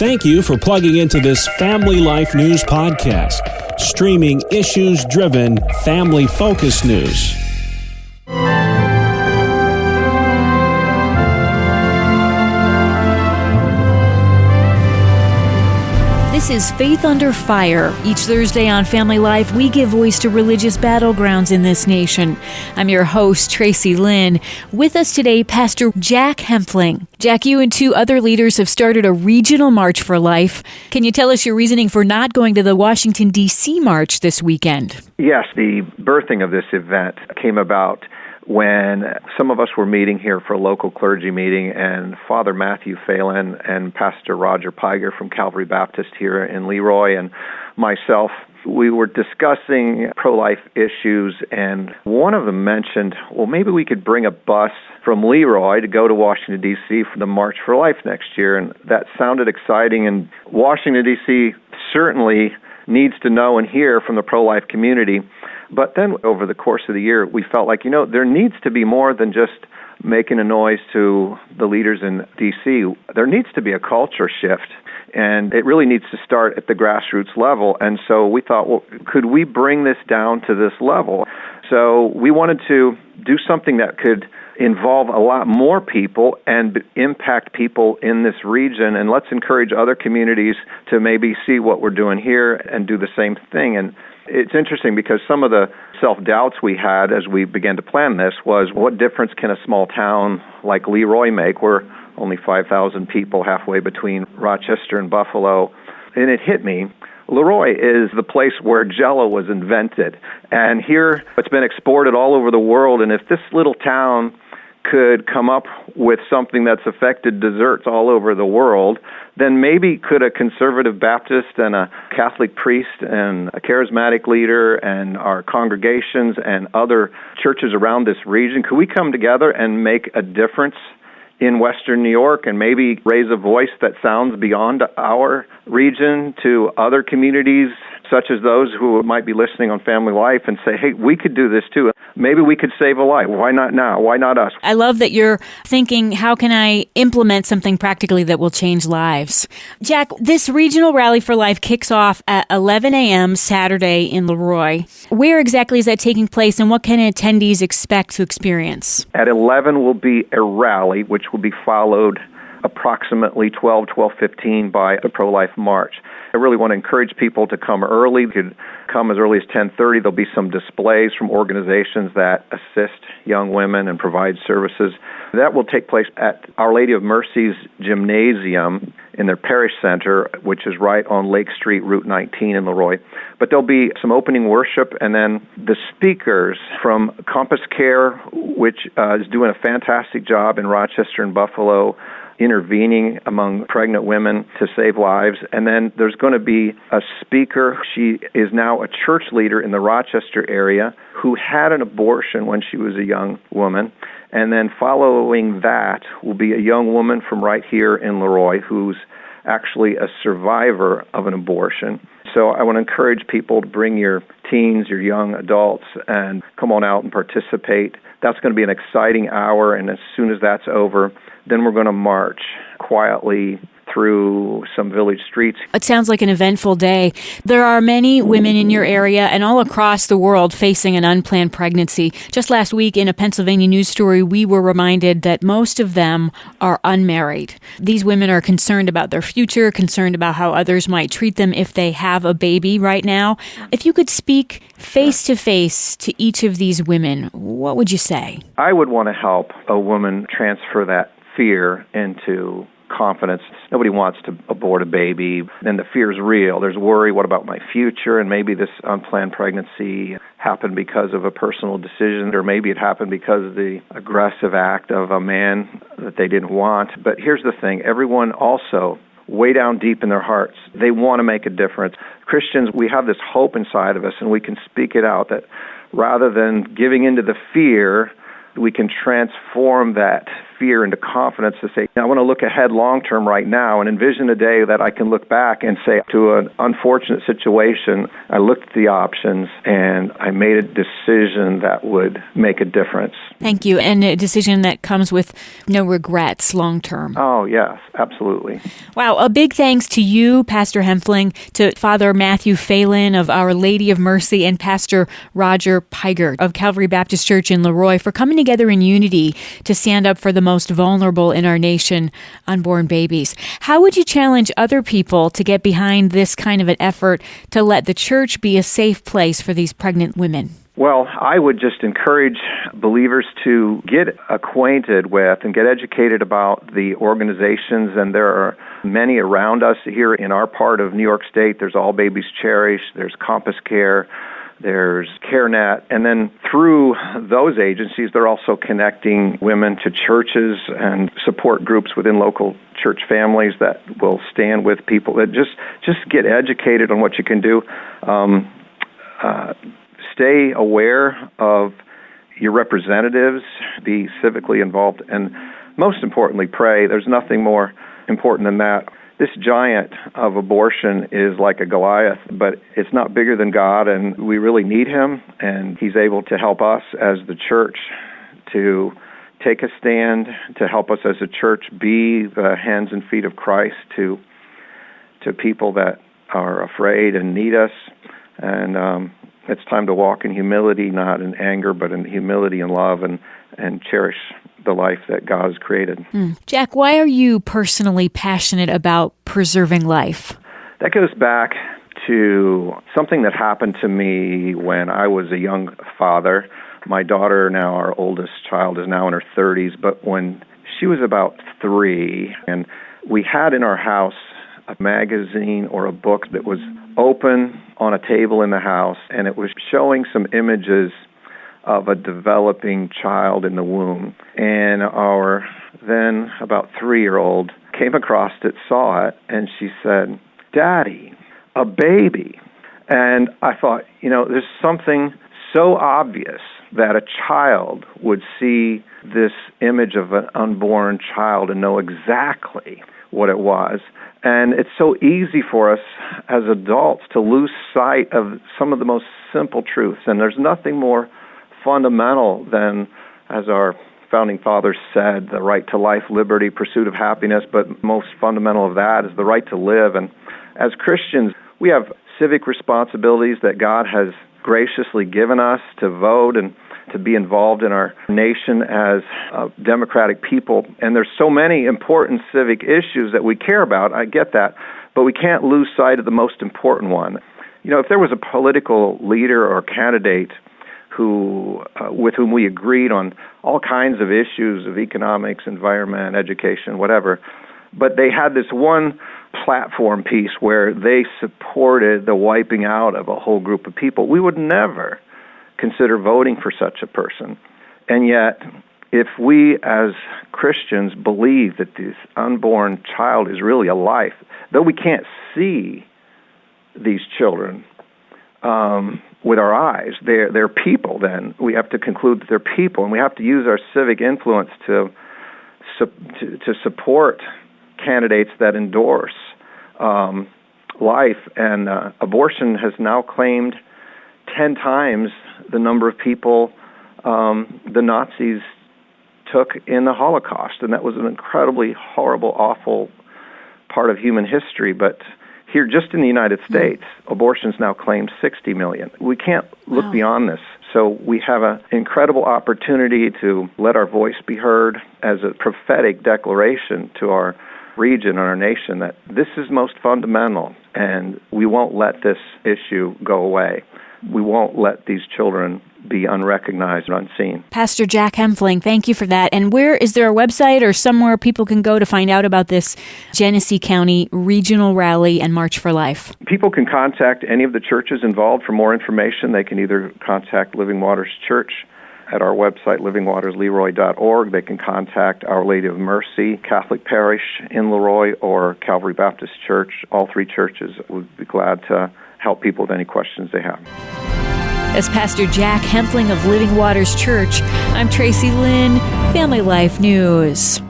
Thank you for plugging into this Family Life News podcast, streaming issues-driven, family-focused news. This is Faith Under Fire. Each Thursday on Family Life, we give voice to religious battlegrounds in this nation. I'm your host, Tracy Lynn. With us today, Pastor Jack Hempfling. Jack, you and two other leaders have started a regional March for Life. Can you tell us your reasoning for not going to the Washington, D.C. March this weekend? Yes, the birthing of this event came about when some of us were meeting here for a local clergy meeting, and Father Matthew Phelan and Pastor Roger Piger from Calvary Baptist here in Leroy and myself, we were discussing pro-life issues, and one of them mentioned, well, maybe we could bring a bus from Leroy to go to Washington, D.C. for the March for Life next year, and that sounded exciting, and Washington, D.C. certainly needs to know and hear from the pro-life community. But then over the course of the year, we felt like, there needs to be more than just making a noise to the leaders in D.C. There needs to be a culture shift, and it really needs to start at the grassroots level. And so we thought, well, could we bring this down to this level? So we wanted to do something that could involve a lot more people and impact people in this region, and let's encourage other communities to maybe see what we're doing here and do the same thing. And it's interesting because some of the self-doubts we had as we began to plan this was, what difference can a small town like Leroy make? We're only 5,000 people, halfway between Rochester and Buffalo. And it hit me, Leroy is the place where Jell-O was invented. And here it's been exported all over the world. And if this little town could come up with something that's affected desserts all over the world, then maybe could a conservative Baptist and a Catholic priest and a charismatic leader and our congregations and other churches around this region, could we come together and make a difference in Western New York and maybe raise a voice that sounds beyond our region to other communities, such as those who might be listening on Family Life, and say, hey, we could do this too. Maybe we could save a life. Why not now? Why not us? I love that you're thinking, how can I implement something practically that will change lives? Jack, this Regional Rally for Life kicks off at 11 a.m. Saturday in Leroy. Where exactly is that taking place, and what can attendees expect to experience? At 11 will be a rally, which will be followed approximately 12:15 by the Pro-Life March. I really want to encourage people to come early. You could come as early as 10:30. There'll be some displays from organizations that assist young women and provide services. That will take place at Our Lady of Mercy's Gymnasium in their parish center, which is right on Lake Street, Route 19 in Leroy. But there'll be some opening worship, and then the speakers from Compass Care, which is doing a fantastic job in Rochester and Buffalo, intervening among pregnant women to save lives. And then there's going to be a speaker. She is now a church leader in the Rochester area who had an abortion when she was a young woman. And then following that will be a young woman from right here in Leroy who's actually a survivor of an abortion. So I want to encourage people to bring your teens, your young adults, and come on out and participate. That's going to be an exciting hour, and as soon as that's over, then we're going to march quietly through some village streets. It sounds like an eventful day. There are many women in your area and all across the world facing an unplanned pregnancy. Just last week in a Pennsylvania news story, we were reminded that most of them are unmarried. These women are concerned about their future, concerned about how others might treat them if they have a baby right now. If you could speak face to face to each of these women, what would you say? I would want to help a woman transfer that fear into confidence. Nobody wants to abort a baby, and the fear is real. There's worry, what about my future? And maybe this unplanned pregnancy happened because of a personal decision, or maybe it happened because of the aggressive act of a man that they didn't want. But here's the thing, everyone also, way down deep in their hearts, they want to make a difference. Christians, we have this hope inside of us, and we can speak it out, that rather than giving into the fear, we can transform that fear into confidence to say, I want to look ahead long term right now and envision a day that I can look back and say, to an unfortunate situation, I looked at the options and I made a decision that would make a difference. Thank you. And a decision that comes with no regrets long term. Oh, yes, absolutely. Wow. A big thanks to you, Pastor Hempfling, to Father Matthew Phelan of Our Lady of Mercy, and Pastor Roger Piger of Calvary Baptist Church in Leroy for coming together in unity to stand up for the most vulnerable in our nation, unborn babies. How would you challenge other people to get behind this kind of an effort to let the church be a safe place for these pregnant women? Well, I would just encourage believers to get acquainted with and get educated about the organizations, and there are many around us here in our part of New York State. There's All Babies Cherish, there's Compass Care, there's CareNet, and then through those agencies, they're also connecting women to churches and support groups within local church families that will stand with people that just get educated on what you can do. Stay aware of your representatives, be civically involved, and most importantly, pray. There's nothing more important than that. This giant of abortion is like a Goliath, but it's not bigger than God, and we really need him, and he's able to help us as the church to take a stand, to help us as a church be the hands and feet of Christ to people that are afraid and need us. And it's time to walk in humility, not in anger, but in humility and love, and cherish the life that God has created. Jack, why are you personally passionate about preserving life? That goes back to something that happened to me when I was a young father. My daughter, now our oldest child, is now in her 30s, but when she was about 3, and we had in our house a magazine or a book that was open on a table in the house, and it was showing some images of a developing child in the womb. And our then about 3-year-old came across it, saw it, and she said, "Daddy, a baby." And I thought, there's something so obvious that a child would see this image of an unborn child and know exactly what it was. And it's so easy for us as adults to lose sight of some of the most simple truths. And there's nothing more fundamental than, as our founding fathers said, the right to life, liberty, pursuit of happiness, but most fundamental of that is the right to live. And as Christians, we have civic responsibilities that God has graciously given us to vote and to be involved in our nation as a democratic people. And there's so many important civic issues that we care about. I get that. But we can't lose sight of the most important one. If there was a political leader or candidate with whom we agreed on all kinds of issues of economics, environment, education, whatever, but they had this one platform piece where they supported the wiping out of a whole group of people, we would never consider voting for such a person. And yet, if we as Christians believe that this unborn child is really a life, though we can't see these children with our eyes, they're people, then we have to conclude that they're people, and we have to use our civic influence to support candidates that endorse life. And abortion has now claimed 10 times the number of people the Nazis took in the Holocaust. And that was an incredibly horrible, awful part of human history. But here, just in the United States, abortions now claim 60 million. We can't look beyond this. So we have an incredible opportunity to let our voice be heard as a prophetic declaration to our region and our nation that this is most fundamental, and we won't let this issue go away. We won't let these children be unrecognized and unseen. Pastor Jack Hempfling, thank you for that. And where is there a website or somewhere people can go to find out about this Genesee County Regional Rally and March for Life? People can contact any of the churches involved for more information. They can either contact Living Waters Church at our website, livingwatersleroy.org. They can contact Our Lady of Mercy Catholic Parish in Leroy or Calvary Baptist Church. All 3 churches would be glad to help people with any questions they have. As Pastor Jack Hempfling of Living Waters Church, I'm Tracy Lynn. Family Life News.